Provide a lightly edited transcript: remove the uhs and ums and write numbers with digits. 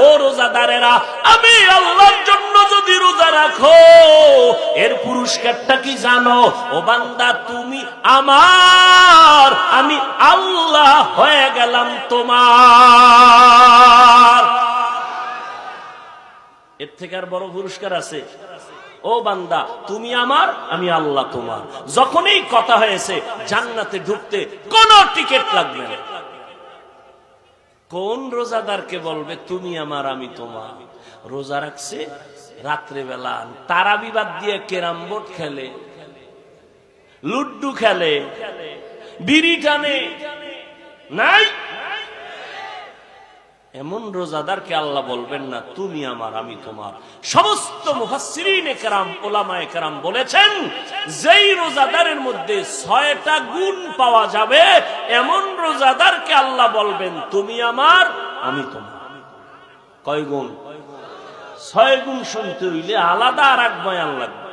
ও রোজাদারেরা, আমি আল্লাহর জন্য যদি রোজা রাখো এর পুরস্কারটা কি জানো? ও বান্দা, তুমি আমার, আমি আল্লাহ হয়ে গেলাম তোমার। এর থেকে আর বড় পুরস্কার আছে? ও বান্দা, তুমি আমার, আমি আল্লাহ তোমার। যখনই কথা হয়েছে জান্নাতে ঢুকতে কোন টিকিট লাগবে না। কোন রোজাদারকে বলবে তুমি আমার, আমি তোমার? রোজা রাখছে, রাত্রেবেলা তারাবি বাদ দিয়ে ক্যারাম বোর্ড খেলে, লুড্ডু খেলে, বিড়ি টানে, নাই? এমন রোজাদারকে আল্লাহ বলবেন না তুমি আমার, আমি তোমার। সমস্ত মুফাসসিরিনে কেরাম, উলামায়ে কেরাম বলেছেন, যেই রোজাদারের মধ্যে 6টা গুণ পাওয়া যাবে এমন রোজাদারকে আল্লাহ বলবেন তুমি আমার, আমি তোমার। কয় গুণ? 6 গুণ শুনতে হইলে আলাদা আর এক বয়ান লাগবে।